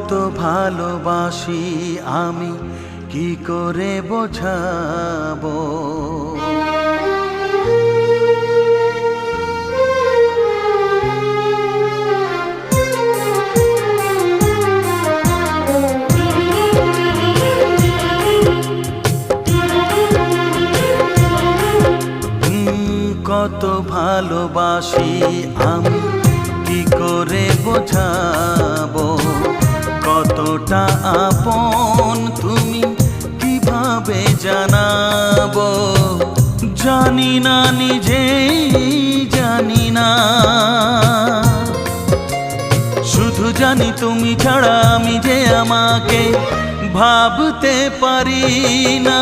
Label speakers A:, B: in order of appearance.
A: কত ভালোবাসি আমি কি করে বোঝাবো। কত ভালোবাসি আমি কি করে বোঝাবো, কতটা আপন তুমি কিভাবে জানাবো। জানি না নিজেই জানি না, শুধু জানি তুমি ছাড়া আমি যে আমাকে ভাবতে পারি না।